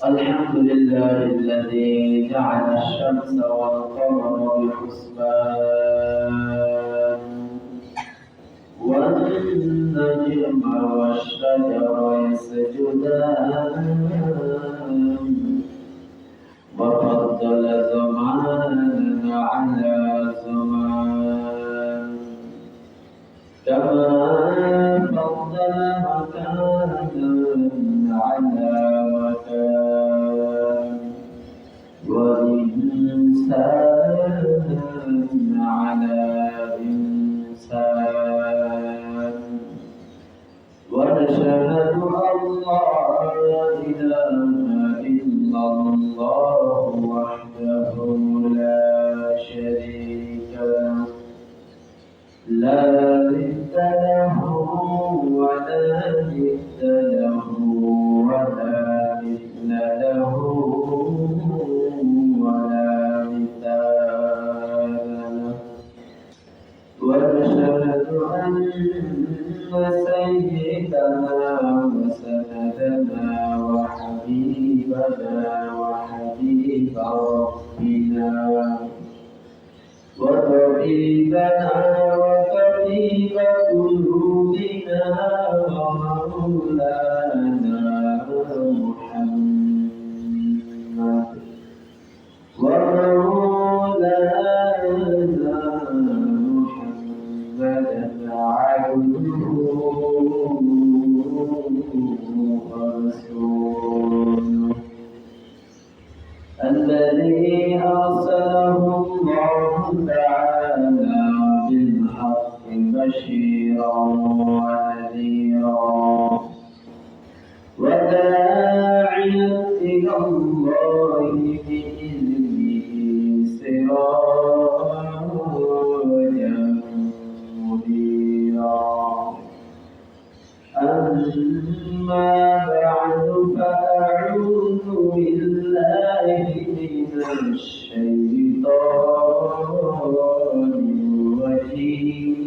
الحمد لله الذي جعل الشمس والقمر بحسبان والنجم والشجر يسجدان وفضل زمانا على زمان كما فضل مكانا على مكان وإنسانا على إنسان ونشهد أن لا إله إلا الله وحده لا شريك له لا ند له ولا ند له ولا مثل له ولا مثال له ونشهد أن سيدنا وسندنا وحبيبنا وحبيب ربنا وطبيبنا وطبيب قلوبنا ومولانا محمد عبده ورسوله الذي أرسله الله تعالى بالحق بشيرا ونذيرا وداعيا إلى الله بإذنه سراجا منيرا أما بعد فأعوذ بالله من الشيطان الرجيم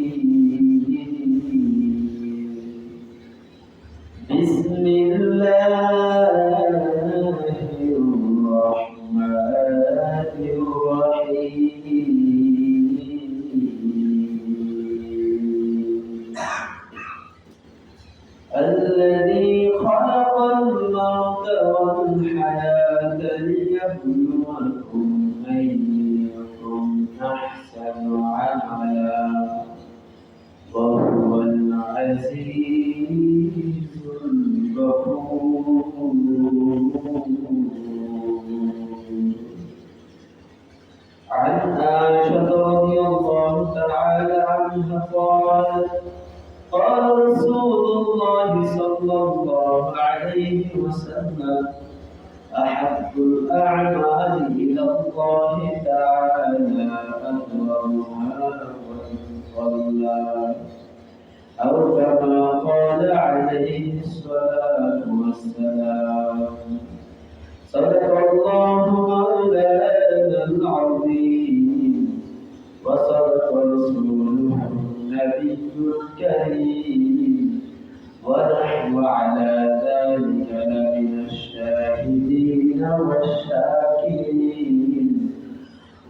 بسم الله الرحمن الرحيم الذي خلق الموت والحياة ليبلوكم أيكم أحسن عملا وهو العزيز الغفور عن عائشة رضي الله تعالى عنها قال رسول الله صلى الله عليه وسلم أحب الأعمال إلى الله تعالى أدومها وإن صلى أو كما قال عليه الصلاة والسلام صدق الله مولانا العظيم وصدق رسوله النبي الكريم ونحن على ذلك لمن الشاهدين والشاكرين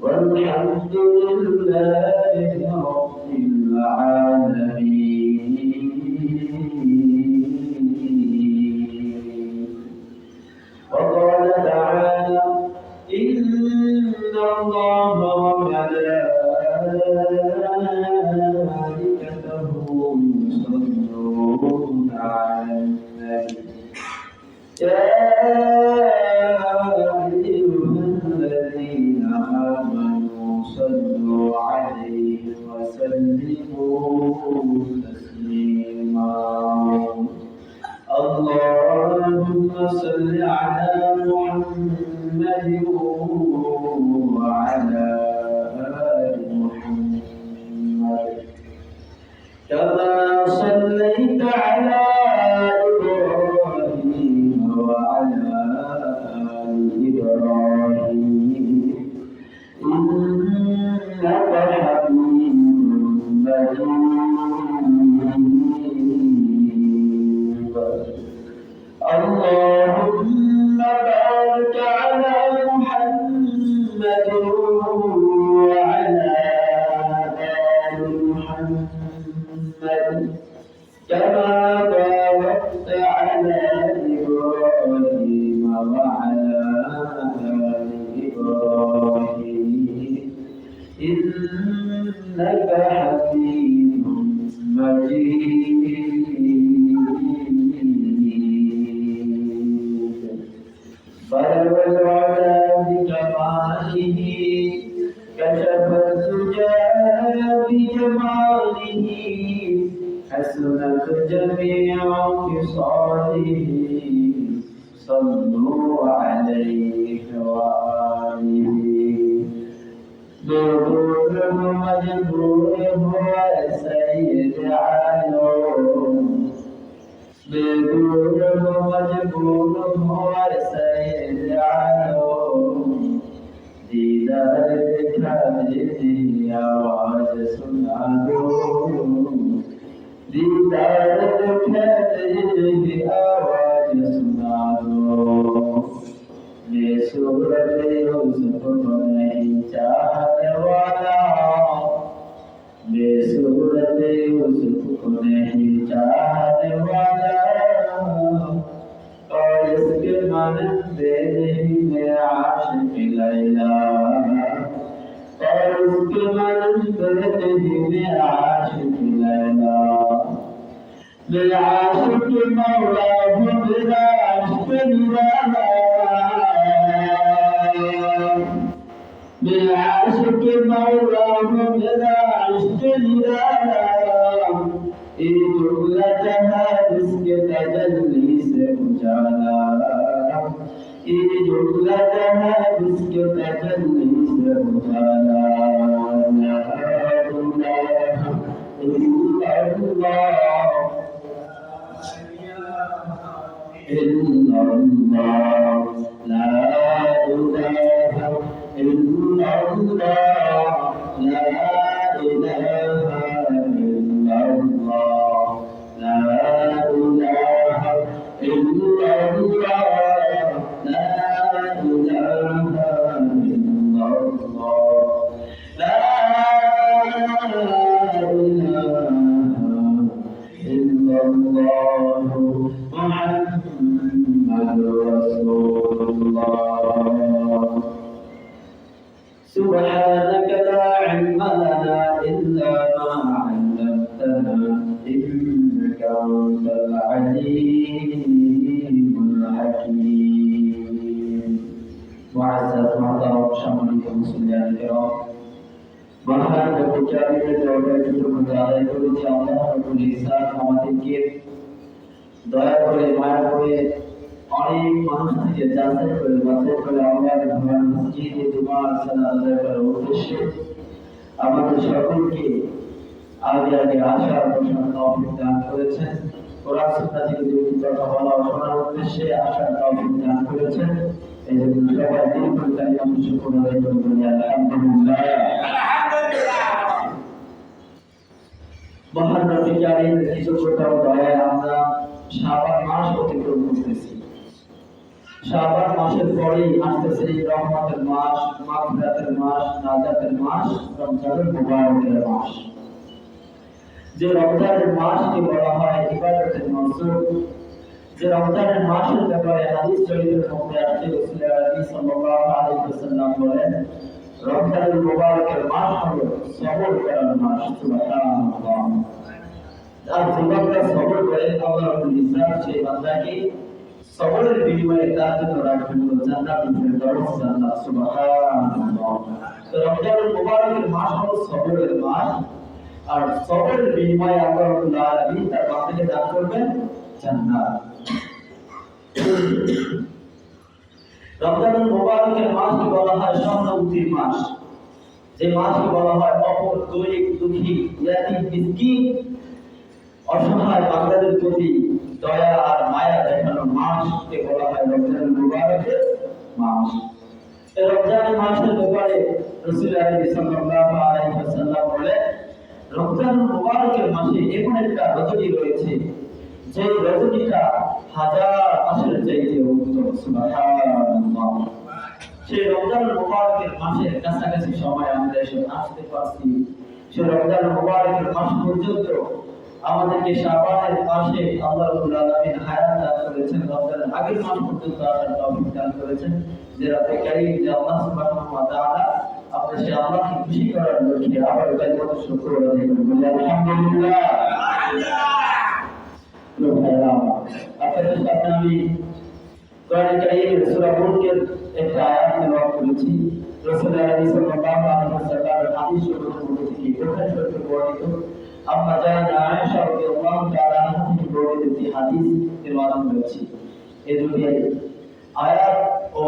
والحمد لله رب العالمين كما باركت على إبراهيم وعلى آل إبراهيم إنك حميد مجيد بلغ العلا بكماله كشف الدجى بجماله حسنت جميع خصاله صلوا عليه وآله مغرور مجبور هو سيد عالم مغرور مجبور هو سيد عالم دیدار دکھا دیتی آواز سنا دو دیدار دکھا دیتی آواز سنا دو میں صورت یوسف کو نہیں چاہنے والا میں صورت یوسف کو نہیں چاہنے والا اور اس کے مانند نہیں میں عاشق لیلا اور اس کے مانند نہیں میں عاشق لیلا میں عاشق مولا ہوں میرا عشق نرالا میں عاشق مولا ہوں میرا عشق نرالا یہ جملہ جہاں جس کے تجلی سے اجالا یہ جملہ جہاں جس کے تجلی سے اجالا لا الہ الا اللہ إلا الله لا إله إلا الله لا إله إلا الله لا إله إلا الله لا إله إلا الله لا إله إلا الله محمد رسول الله سبحانك لا علم لنا إلا ما علمتنا إنك أنت العليم الحكيم معزز محترم সম্মানিত মুসলিম কিরাম মহান বিচারিত দরবারে আদায় করেছি আল্লাহ রাব্বুল ইজ্জত আমাদেরকে দয়া করে মায়া করে অনেক মানুষ থেকে যাচাই করে বাছাই করে আল্লাহর ঘর মসজিদে জুমার সালাত আদায় করার উদ্দেশ্যে আমাদের সকলকে আগে আগে আসার প্রশংসা তৌফিক দান করেছেন কোরআন সুন্নাহ থেকে দুটি কথা বলা ও শোনার উদ্দেশ্যে আসার তৌফিক দান করেছেন এই জন্য সবাই দিন করে আমি শুকর আদায় করি আলহামদুলিল্লাহ মহান রব্বুল কারীম কিছু কোটাও দয়া আমরা শাবান মাস অতিক্রম করতেছি শাবান মাসের পরেই আসতেছে রহমতের মাস মাগফিরাতের মাস নাজাতের মাস রমজানুল মুবারকের মাস যে রমজানের মাসকে বলা হয় ইবাদতের মাসুর যে রমজানের মাসের ব্যাপারে হাদিস শরীফের মধ্যে আসছে রাসূল সাল্লাল্লাহু আলাইহি ওয়াসাল্লাম বলেন রমজানুল মুবারকের মাস হলো সবর করার মাস সুবহানাল্লাহ আর যে বান্দা সবর করে আল্লাহ রাব্বুল ইজ্জত সেই বান্দাকে সবরের বিনিময়ে তার জন্য রাখবেন জান্নাতুল ফেরদাউস জান্নাত সুবহানাল্লাহ তো রমজানুল মুবারকের মাস হলো সবরের মাস আর সবরের বিনিময়ে আল্লাহ রাব্বুল আলামিন তার বান্দাকে দান করবেন জান্নাত রমজানুল মুবারকের মাসকে বলা হয় সহানুভূতির মাস যে মাসকে বলা হয় অপর গরিব দুঃখী ইয়াতীম মিসকিন অসহায় বান্দাদের প্রতি দয়া আর মায়া দেখানোর মাসকে বলা হয় রমজানুল মুবারকের মাস এই রমজানের মাসের ব্যাপারে রাসূল সাল্লাল্লাহু আলাইহি ওয়াসাল্লাম বলেন রমজানুল মুবারকের মাসে এমন একটা রজনী রয়েছে যে রজনীটা হাজার মাসের চাইতে উত্তম সুবহানাল্লাহ সেই রমজানুল মুবারকের মাসের কাছাকাছি সময় আমরা এসে আসতে পারছি সেই রমজানুল মুবারকের মাস পর্যন্ত আমাদেরকে শাবানের মাসে আল্লাহ রাব্বুল আলামিন হায়াত দান করেছেন, রমজানের আগের মাস পর্যন্ত আসার তৌফিক দান করেছেন। যে রব্বে কারীম, যে আল্লাহ সুবহানাহু ওয়া তাআলা, আমরা সেই আল্লাহকে খুশি করার লক্ষ্যে আবার কালিমাত শুকর আদায় করি, বলি আলহামদুলিল্লাহ। আপনাদের সামনে আমি কোরআন কারীমের সূরা মুলকের একটা আয়াত তেলাওয়াত করেছি। রাসূলুল্লাহ সাল্লাল্লাহু আলাইহি ওয়াসাল্লামের হাদিস শরীফ থেকে বুখারী শরীফে বর্ণিত আম্মা জান আয়েশা রাদিয়াল্লাহু তাআলা আনহা থেকে বর্ণিত একটি হাদিস তেলাওয়াত করেছি। এই দুটি আয়াত ও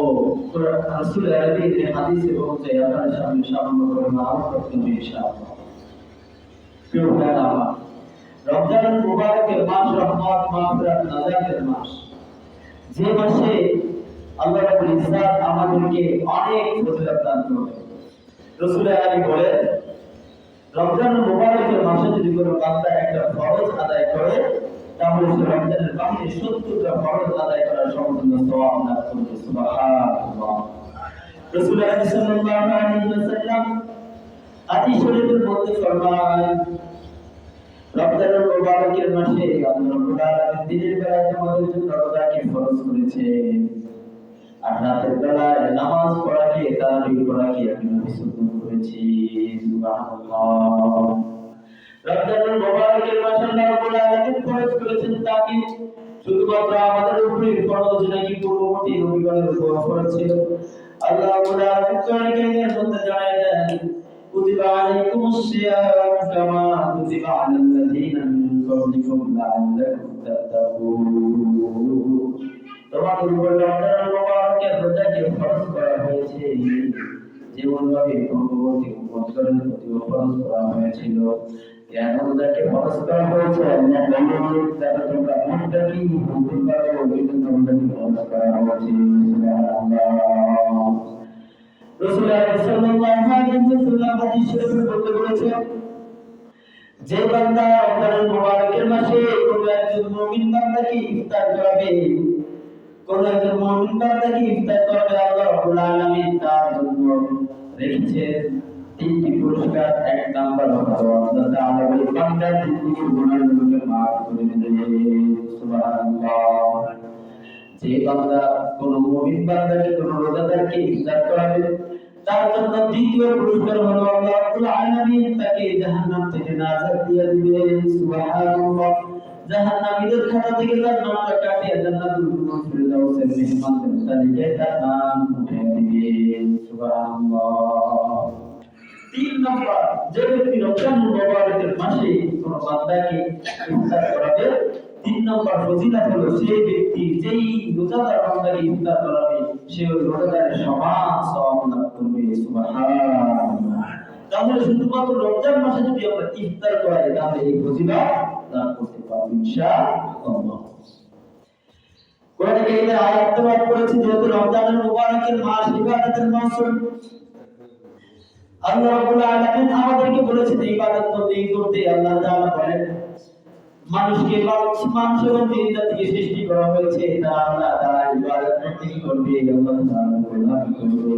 রাসূলুল্লাহ এর হাদিসের অনুযায়ী আপনাদের সামনে সামান্য করে মাহফিল করতে হবে ইনশাআল্লাহ। প্রিয় ভাইরা আমার, রমজানুল মুবারকের মাস রহমত, মাগফিরাত, নাজাতের মাস, যে মাসে আল্লাহ রাব্বুল ইজ্জাত আমাদেরকে অনেক ফজিলত দান করেন। রাসূলুল্লাহ বলেন, রমজানুল মুবারকের মাসে যদি কোনো বান্দা একটা ফরজ আদায় করে, তাহলে সে রমজানের বাকি 70টা ফরজ আদায় করার সম্পূর্ণ সওয়াব লাভ করবে। সুবহানাল্লাহ। রাসূলুল্লাহ সাল্লাল্লাহু আলাইহি ওয়াসাল্লাম হাদিস শরীফের মধ্যে ফরমান, রমজানুল মুবারকের মাসে আল্লাহ রাব্বুল আলামিন দিনের বেলায় আমাদের জন্য রোজাকে ফরজ করেছেন, আর রাতের বেলায় নামাজ পড়াকে, তারাবিহ পড়াকে আমি সুন্নাত করেছি। সুবহানাল্লাহ। রমজানুল মুবারকের মাসে আল্লাহ রাব্বুল আলামিন ফরজ করেছেন তাকে শুধুমাত্র আমাদের উপরে ফরজ নাকি পূর্ববর্তী নবীগণের উপর ফরজ ছিল। আল্লাহ রাব্বুল আলামিন কোরআনের মধ্যে জানায় দেন, কুতিবা আলাইকুমুস সিয়াম কামা কুতিবা আলাল লাযিনা মিন ক্বাবলিকুম লাআল্লাকুম তাত্তাকুন। তোমাদের উপর রমজানুল মুবারকের রোজাকে ফরজ করা হয়েছে যেমনভাবে পূর্ববর্তী উম্মতগণের প্রতিও ফরজ করা হয়েছিল। কেন রোজাকে ফরজ করা হয়েছে? আল্লাহ বলেন, যাতে তোমরা মুত্তাকি হতে পারো, এজন্য রোজাকে ফরজ করা হয়েছে। সুবহানাল্লাহ। রাসূলুল্লাহ সাল্লাল্লাহু আলাইহি ওয়াসাল্লাম হাদিস শরীফে বলতে বলেছেন, যে বান্দা রমজানুল মুবারকের মাসে কোনো একজন মুমিন বান্দাকে ইফতার করাবে, কোন একজন মুমিন বান্দাকে ইফতার করাবে, আল্লাহ রাব্বুল আলামিন তার জন্য রেখেছেন তিনটি পুরস্কার। এক নাম্বার হলো আল্লাহ তাআলা ওই বান্দার জিন্দেগির গুনাহগুলোকে মাফ করে দেবেন। সুবহানাল্লাহ। যে বান্দা কোন মুমিন বান্দাকে, কোন রোজাদারকে ইফতার করাবে, তার জন্য দ্বিতীয় পুরস্কার হলো আল্লাহ রাব্বুল আলামিন তাকে জাহান্নাম থেকে নাজাত দিয়ে দিবেন। সুবহানাল্লাহ। জাহান্নামীদের খাতা থেকে তার নামটা কাটিয়ে জান্নাতুল ফিরদাউসের মেহমানদের তালিকায় তার নাম উঠিয়ে দিবেন। সুবহানাল্লাহ। তিন নম্বর, যে ব্যক্তি রমজানুল মুবারকের মাসে কোন বান্দাকে ইফতার করাবে, তিন নম্বর ফজিলত হলো সেই ব্যক্তি যেই রোজাদার বান্দাকে ইফতার করাবে, সে ওই রোজাদারের সমান সওয়াব লাভ করবে। সুবহানাল্লাহ। তাহলে শুধুমাত্র রমজান মাসে যদি আমরা ইফতার করাই, তাহলে এই ফজিলত লাভ করতে পারব ইনশাআল্লাহ। কোরআনে কারীমে আয়াত তেলাওয়াত করেছি, যেহেতু রমজানুল মুবারকের মাস, ইবাদতের মাস, আল্লাহ রাব্বুল আলামিন আমাদেরকে বলেছেন ইবাদত করতে। আল্লাহ তাআলা বলেন, মানুষকে মানুষ এবং জিন জাতিকে সৃষ্টি করা হয়েছে তারা ইবাদত করবে, আল্লাহ তাআলা গোলামি করবে।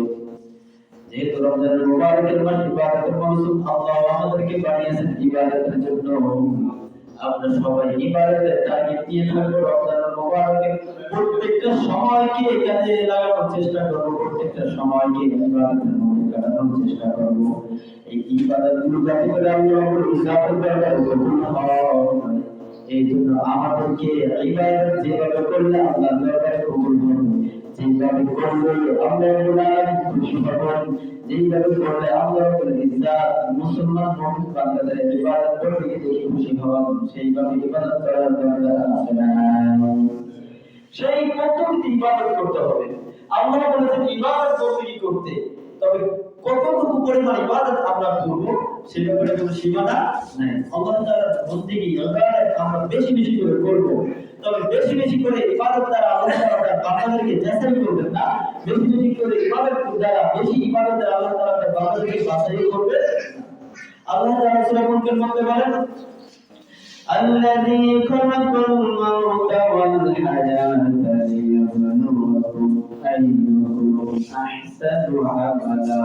যেহেতু রমজানুল মুবারকের মাস ইবাদতের মাস, আল্লাহ আমাদেরকে বানিয়েছেন ইবাদতের জন্য। আমরা সবাই ইবাদতের টার্গেট নিয়ে থাকবো। রমজানুল মুবারকের প্রত্যেকটা সময়কে কাজে লাগানোর চেষ্টা করব, প্রত্যেকটা সময়কে ইবাদতের মধ্যে কাটানোর চেষ্টা করব। এই ইবাদতগুলো যাতে করে আল্লাহ রাব্বুল ইজ্জাতের দরবারে কবুল হয়, এই জন্য আমাদেরকে ইবাদত যেভাবে করলে আল্লাহর দরবারে কবুল হবে, যেভাবে করলে আমরা আল্লাহর খুশি হব, যেভাবে করলে আল্লাহ রাব্বুল ইজ্জাত মুসলমান মুমিন বান্দাদের ইবাদত করতে দেখে খুশি হন, সেইভাবে ইবাদত করার দরকার আছে না? সেই পদ্ধতিতে ইবাদত করতে হবে। আল্লাহ বলেছেন ইবাদত করতে, তবে কতটুকু পরিমাণ ইবাদত আমরা করব সে ব্যাপারে কোনো সীমানা নাই। আল্লাহ তাআলার বন্দেগী আমরা বেশি বেশি করে করব, তবে বেশি বেশি করে ইবাদত দ্বারা আল্লাহ তাআলা বান্দাদেরকে যাচাই করবেন না। বেশি বেশি করে ইবাদত দ্বারা, বেশি ইবাদত দ্বারা আল্লাহ তাআলা বান্দাদেরকে যাচাই করবে। আল্লাহ তাআলা সূরা মুলকের মধ্যে বলেন, الذي خلق الموت والحياة ليبلوكم أيكم أحسن عملا।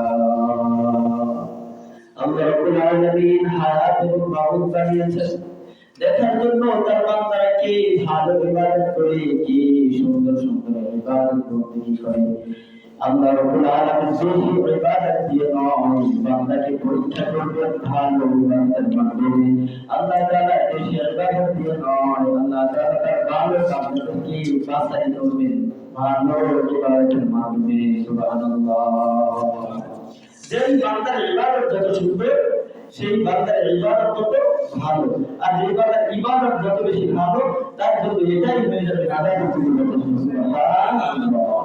আল্লাহ রাব্বুল আলামিন হায়াত এবং মাউত বানিয়েছেন দেখার জন্য তার বান্দারা কি ভালো ইবাদত করে, কি সুন্দর সুন্দর ইবাদত বন্দেগী করে। আল্লাহ রাব্বুল আলামিন যেই ইবাদত দিয়ে নয়, বান্দাকে পরীক্ষা করবেন ভালো ইবাদতের মাধ্যমে। আল্লাহ তাআলা এই ইবাদত দিয়ে নয়, আল্লাহ তাআলা তার ভালো বান্দাদেরকে বাছাই করবেন ভালো ইবাদতের মাধ্যমে। সুবহানাল্লাহ। যেই বান্দার ইবাদত যত সুন্দর, সেই বান্দার ইবাদত তত ভালো। আর যে বান্দার ইবাদত যত বেশি ভালো, তার জন্য এটাই হয়ে যাবে আদায় করতে। সুবহানাল্লাহ।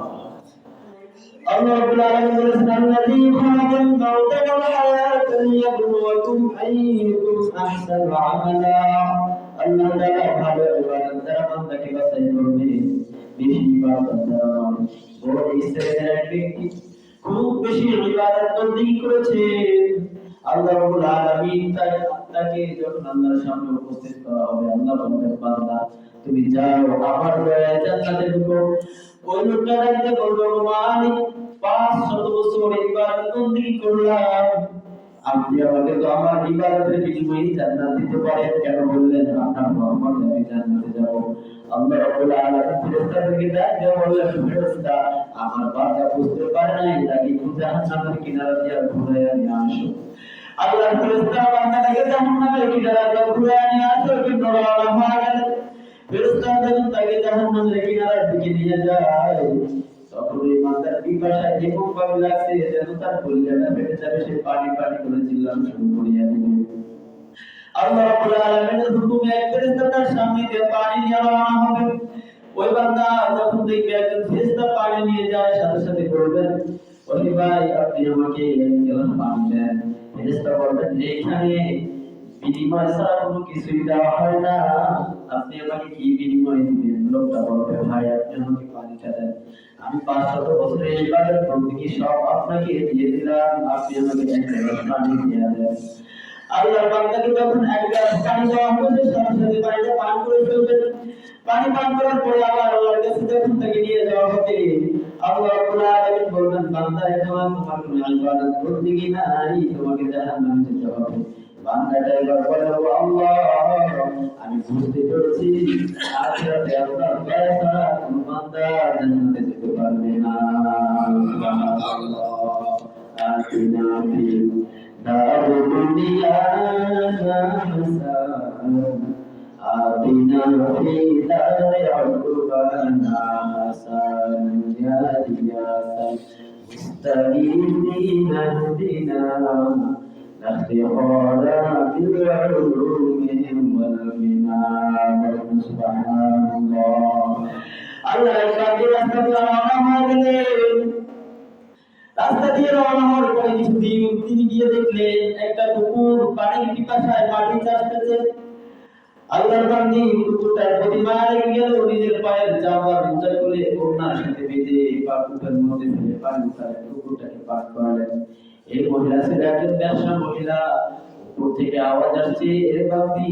আল্লাহ রাব্বুল আলামিন বলেছেন, আল্লাযী খালাকাল মাউতা ওয়াল হায়াতা লিয়াবলুয়াকুম আইয়ুকুম আহসানু আমালা। আল্লাহ তাআলা ভালো ইবাদত দ্বারা বান্দাকে বাছাই করবে, বেশি ইবাদত দ্বারা নয়। বড় ইসরায়েলের এক ব্যক্তি খুব বেশি ইবাদত বন্দেগী করেছে। আল্লাহ রাব্বুল আলামিন তাকে যখন আল্লাহর সামনে উপস্থিত করা হবে, আল্লাহ বলবেন, বান্দা তুমি যাও আমার দয়ায় জান্নাতে ঢুকো। ওই লোকটা ডাকতে বলবে, মালিক 500 বছর ইবাদত বন্দেগী করলাম, আপনি আমাকে তো আমার ইবাদতের বিনিময়ে জান্নাত দিতে পারেন, কেন বললেন আপনার রহমতে আমি জান্নাতে যাব? আল্লাহ রাব্বুল আলামিন ফেরেশতাদেরকে ডাকতে বললেন, ফেরেশতা আমার বান্দা বুঝতে পারে নাই, তাকে জাহান্নামের কিনারা দিয়ে ঘুরাইয়া নিয়ে আসো। আল্লাহ ফেরেশতা বান্দাটাকে জাহান্নামের কিনারা দিয়ে ঘুরাইয়া নিয়ে আসো, কিন্তু রওনা হয়ে গেল। ফেরেশতা যখন তাকে জাহান্নামের কিনারার দিকে নিয়ে যায়, তখন ওই বান্দার পিপাসা এমন ভাবে লাগছে যেন তার কলিজাটা ফেটে যাবে, সে পানি পানি করে চিল্লানো শুরু করিয়া দিবে। আল্লাহ রাব্বুল আলামিনের হুকুমে এক ফেরেশতা তার সামনে দিয়ে পানি নিয়ে রওনা হবে। ওই বান্দা যখন দেখবে একজন ফেরেশতা পানি নিয়ে যায়, সাথে সাথে বলবেন, ওই ভাই আপনি আমাকে এক গ্লাস পানি দেন। ফেরেশতা বলবেন, এখানে বিনিময় ছাড়া কোনো কিছুই দেওয়া হয় না, আপনি আমাকে কি বিনিময় দিবেন? লোকটা বলবে, ভাই আপনি আমাকে পানিটা দেন, আমি 500 বছরের ইবাদত বন্দেগী সব আপনাকে দিয়ে দিলাম, আপনি আমাকে এক গ্লাস পানি দিয়ে দেন। আল্লাহর বান্দাকে যখন এক গ্লাস পানি দেওয়া হবে, সাথে সাথে পানিটা পান করে ফেলবেন। পানি পান করার পরে আবার আল্লাহর কাছে যখন তাকে নিয়ে যাওয়া হবে, আল্লাহ রাব্বুল আলামিন বলবেন, বান্দা এখন তোমার কোনো ইবাদত বন্দেগী নাই, তোমাকে জাহান্নামে যেতে হবে। বান্দাটা এবার বলে, আল্লাহ আমি বুঝতে পেরেছি আখিরাতে আপনার দয়া ছাড়া কোনো বান্দা জান্নাতে যেতে পারবে না। সুবহানাল্লাহ। আতিনা ফিল দারুদ দুনিয়া হাসান, আতিনা ফিল দারুল উকবানা হাসান, ইয়া ইয়াসান মুস্তাগীথিনা দিনা افتخارا بالعلوم والمنام। سبحان الله। আল্লাহ রাস্তা দিয়ে রওনা হয়ে গেলেন। রাস্তা দিয়ে রওনা হওয়ার পরে কিছুদিন তিনি গিয়ে দেখলেন একটা কুকুর পানির পিপাসায় মাটি চাটতেছে। আল্লাহর বান্দি কুকুরটার প্রতি মায়া লেগে গেল, নিজের পায়ের জামা উঁচা করে ওড়নার সাথে বেঁধে পাকুটার মধ্যে ফেলে পানি উঠায় কুকুরটাকে পান করালেন। এই মহিলা ছিল একজন ব্যবসা মহিলা। উপর থেকে আওয়াজ আসছে, এ বান্দি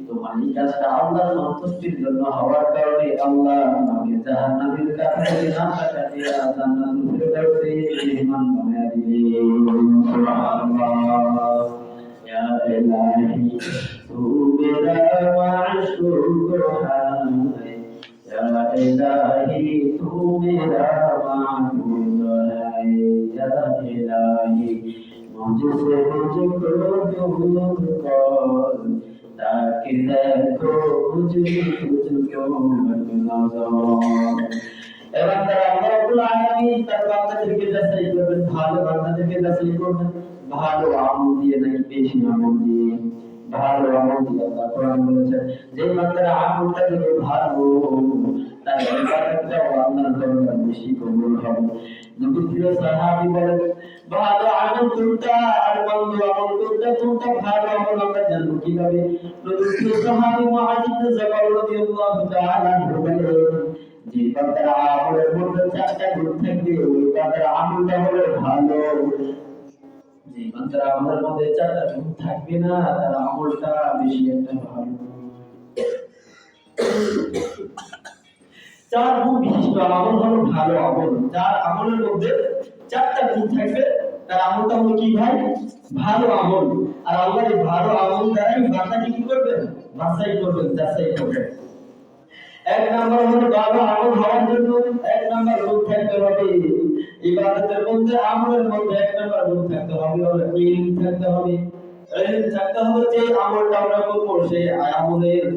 তোমার এই কাজটা আল্লাহর সন্তুষ্টির জন্য হওয়ার কারণে আল্লাহ আমাকে জাহান্নামের কাছ থেকে না কাটিয়ে জান্নাতুল ফেরদাউসে মেহমান বানায়া দিলেন। সুবহানাল্লাহ। ইয়া ইলাহি তু মেরা মাশুক হায়, ইয়া ইলাহি তু মেরা মাহবুব হায়, ইয়া ইলাহি मुझसे मुझको दूर कर, ताकि देखो मुझे तुझको नजर। এবার তারা আল্লাহ রাব্বুল আলামিন তার বান্দাদেরকে যাচাই করবেন, ভালো বান্দাদেরকে যাচাই করবেন ভালো আমল দিয়ে নাকি বেশি আমল দিয়ে। ভালো আমল দিয়ে আল্লাহ কোরআন বলেছেন, যে বান্দারা আমলটা যদি ভালো, তার ইবাদতটাও আল্লাহর দরবারে বেশি কবুল হবে। নবী প্রিয় সাহাবী বলেন, ভালো আমল কোনটা আর মন্দ আমল কোনটা, কোনটা ভালো আমল আমরা জানবো কিভাবে? নবী প্রিয় সাহাবী মুআয ইবনে জাবাল রাদিয়াল্লাহু তাআলা বলেন, যে বান্দার আমলের মধ্যে 4টা গুণ থাকবে, ওই বান্দার আমলটা হলো ভালো। যে বান্দার আমলের মধ্যে 4টা গুণ থাকবে না, তার আমলটা বেশি একটা ভালো। 4 গুণ বিশিষ্ট আমল হলো ভালো আমল। যার আমলের মধ্যে 4টা গুণ থাকবে, তার আমলটা হলো কি ভাই? ভালো আমল। আর আল্লাহ এই ভালো আমল দ্বারাই বান্দাকে কি করবে? বাছাই করবেন, যাচাই করবেন। এক নাম্বার হলো ভালো আমল হওয়ার জন্য এক নাম্বার গুণ থাকতে হবে। ইবাদতের মধ্যে আমলের মধ্যে এক নাম্বার গুণ থাকতে হবে, হলো ইলম থাকতে হবে। ইলম থাকতে হবে যে আমলটা আমরা করব সেই আমলের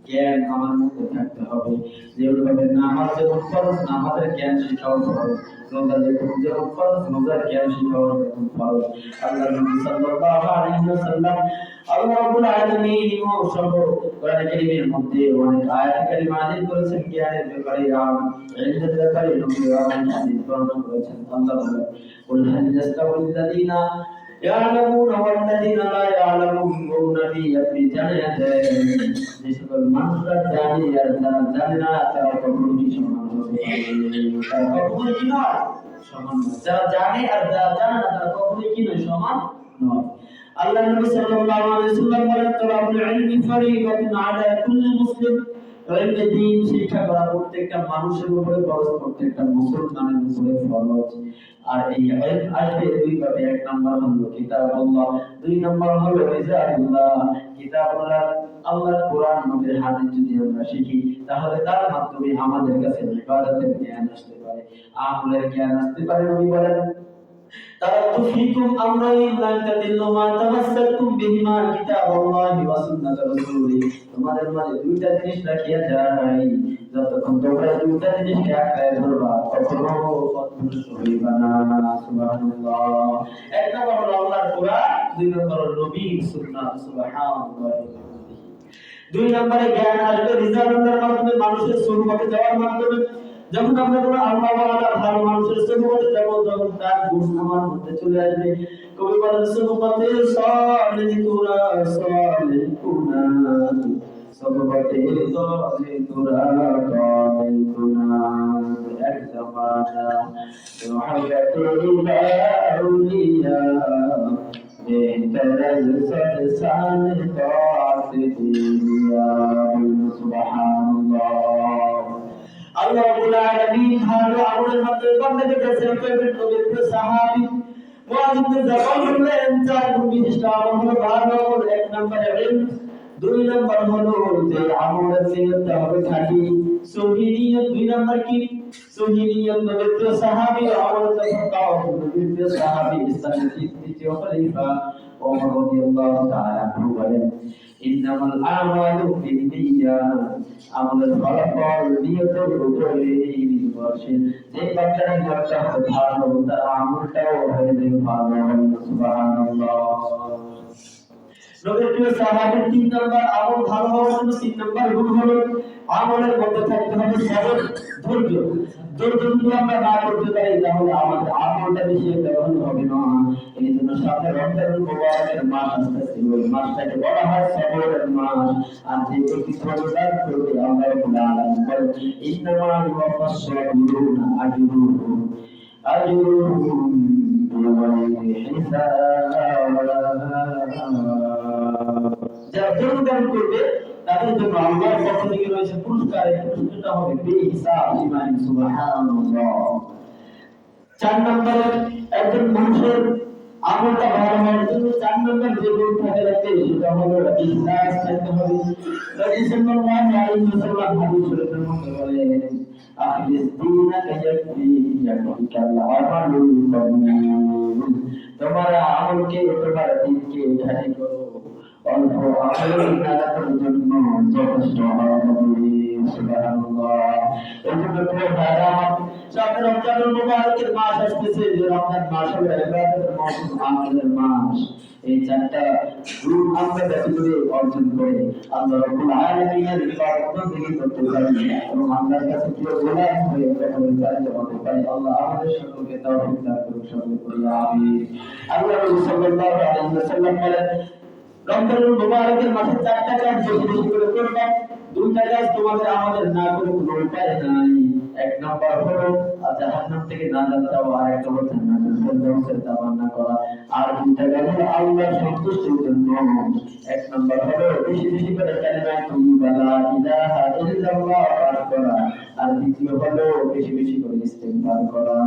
জ্ঞান আমার মধ্যে থাকতে হবে। যেভাবে নামাজ যেমন ফরজ, নামাজের জ্ঞান শিখাও ফরজ। রোজা যেমন ফরজ, রোজার জ্ঞান শিখাও যেমন ফরজ। আল্লাহ নবী সাল্লাল্লাহু আলাইহি ওয়াসাল্লাম আল্লাহ রাব্বুল আলামিন সহ কোরআন কারীমের মধ্যে অনেক আয়াত কারীমা নাযিল করেছেন জ্ঞানের ব্যাপারে, ইলমের ব্যাপারে। নবী অনেক হাদিস বর্ণনা করেছেন। আল্লাহ বলেন, কুল হাল ইয়াস্তাউল লাযিনা ইয়ালামুনা ওয়াল লাযিনা লা ইয়ালামুন। ও নবী আপনি জানিয়ে দেন যে সকল মানুষরা জানে আর যারা জানে না তারা কখনো কি সমান হবে? তারা কখনো কি নয়, সমান নয়। যারা জানে আর যারা জানে না তারা কখনো কি নয়, সমান নয়। আল্লাহ নবী সাল্লাল্লাহু আলাইহি ওয়াসাল্লাম বলেন, তালাবুল ইলমি ফরিদাতুন আলা কুল্লি মুসলিম। ইলমে দ্বীন শিক্ষা করা প্রত্যেকটা মানুষের উপরে ফরজ, প্রত্যেকটা মুসলমানের উপরে ফরজ। আর এই ইলম আসবে দুই ভাবে, এক নাম্বার হলো কিতাবুল্লাহ, দুই নাম্বার হলো রিজালুল্লাহ। কিতাবুল্লাহ আল্লাহর কোরআন, নবীর হাদিস যদি আমরা শিখি তাহলে তার মাধ্যমে আমাদের কাছে ইবাদতের জ্ঞান আসতে পারে, আমলের জ্ঞান আসতে পারে। নবী বলেন, তারাকতু ফীকুম আমরাইন লা তাদিল্লু মা তামাসসাকতুম বিহিমা কিতাবাল্লাহি ওয়া সুন্নাত রাসূলি। তোমাদের মাঝে দুইটা জিনিস রাখিয়া যাই, যতক্ষণ তোমরা দুইটা জিনিসকে আঁকড়ে ধরবা কখনো পথভ্রষ্ট হইবা না। সুবহানাল্লাহ। এক নম্বর হলো আল্লাহর কোরআন, দুই নম্বর হলো নবীর সুন্নাত। সুবহানাল্লাহ। দুই নম্বরে জ্ঞান আসবে রিজালুল্লাহর মাধ্যমে, মানুষের সুন্নতে যাওয়ার মাধ্যমে। যখন আমরা কোনো আল্লাহ ওয়ালা ভালো মানুষের সুন্নতে যাব, তখন তার গুণ আমার মধ্যে চলে আসবে। কবি বলেন, সুন্নতে সালিকুনা সালিকুনা, সুন্নতে সালিকুনা সালিকুনা। এক জামানা রহমাতুল আউলিয়া বেহতর সরসান তাআত দিয়া। সুবহানাল্লাহ। আল্লাহ রাব্বুল আলামিন ভালো আমলের মাধ্যমে বান্দাকে কাছে করবেন। নবীর সাহাবী মুআয ইবনে জাবাল বললেন, চার গুণ বিশিষ্ট আমল হলো ভালো আমল। এক নম্বরে ইলম, দুই নম্বর হলো যে আমলের নিয়তটা হবে খাঁটি সহিহ নিয়ত। দুই নম্বর কি? সহিহ নিয়ত। নবীর সাহাবী আমলটা পাওয়া, নবীর সাহাবী ইসলামের তৃতীয় খলিফা ওমর রাদিয়াল্লাহু তাআলা আনহু বলেন, ইন্নামাল আমালু বিন্নিয়াত। আমলের ফলাফল নিয়তের উপরে নির্ভরশীল। যে বাচ্চার নিয়তটা হবে ভালো, তার আমলটাও হবে ভালো। সুবহানাল্লাহ। নবীর সাহাবীর তিন নাম্বার আমল ভালো হওয়ার জন্য তিন নাম্বার গুণ হলো আমলের মধ্যে থাকতে হবে সবর, ধৈর্য। ধৈর্য যদি আমরা না করতে পারি তাহলে আমাদের আমলটা বেশি একটা ভালো হবে না। এই জন্য সামনে রমজানুল মুবারকের মাস আসতেছে, ওই মাসটাকে বলা হয় সবরের মাস। আর যে ব্যক্তি সবর করবে, আল্লাহ রাব্বুল আলামিন বলেন, ইন্নামা ইউওয়াফাস সাবিরুনা আজরুহুম আজরুহুম বিগাইরি হিসাব। যারা ধৈর্য করবে তাদের জন্য আল্লাহর পক্ষ থেকে রয়েছে পুরস্কার। এই পুরস্কারটা হবে বেহিসাব। সুবহানাল্লাহ। চার নম্বরে একজন মানুষের আমলটা ভালো হওয়ার জন্য চার নম্বর যে গুণ থাকে রাখবে সেটা হলো ইখলাস থাকতে হবে। নবী সাল্লাল্লাহু আলাইহি ওয়াসাল্লাম হাদিস শরীফের মধ্যে বলেন, আখলিস দীনাকা ইয়াকফিকাল আমালুল কলিল। তোমার আমলকে, তোমার দিনকে খাঁটি করো, অল্প আমলের ইবাদতের জন্য যথেষ্ট হবে। সুবহানাল্লাহ। এই জন্য প্রিয় ভাইরা, সামনে রমজানুল মুবারকের মাস আসতেছে। যে রমজান মাস হলো ইবাদতের মাস, আমলের মাস। এই চারটা গুণ আমরা বেশি করে অর্জন করে আল্লাহ রাব্বুল আলামিনের ইবাদত বন্দেগী করতে পারি এবং আল্লাহর কাছে প্রিয় গোলাম হয়ে কখনো কাজে হতে পারি। আল্লাহ আমাদের সকলকে তৌফিক দান করুন। সকলে বলি আমিন। আল্লাহ রাসূল সাল্লাল্লাহু আলাইহি ওয়াসাল্লাম বলেন, রমজানুল মুবারকের মাসে চারটা কাজ বেশি বেশি করে করবা। দুইটা কাজ তোমাদের আমাদের না করে কোনো উপায় নাই। এক নাম্বার হলো জাহান্নাম থেকে নাজাত চাওয়া, আর একটা হলো জান্নাতুল ফেরদাউসের তামান্না করা। আর দুইটা কাজ হলো আল্লাহর সন্তুষ্টির জন্য। এক নাম্বার হলো বেশি বেশি করে কালিমা তাইয়্যিবা লা ইলাহা ইল্লাল্লাহ পাঠ করা, আর দ্বিতীয় হলো বেশি বেশি করে ইস্তেগফার করা।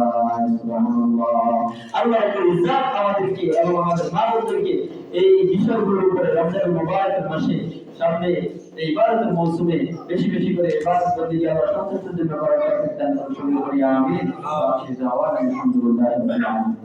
সুবহানাল্লাহ। আল্লাহ রাব্বুল ইজ্জত আমাদেরকে এবং আমাদের মা বোনদেরকে এই বিষয়গুলোর উপরে রমজান মুবারকের মাসে সামনে এই ইবাদতের মৌসুমে বেশি বেশি করে ইবাদত করতে গিয়ে আল্লাহ সন্তুষ্টির জন্য করার তৌফিক দান করুন। আমিন। আলহামদুলিল্লাহ রাব্বিল আলামিন।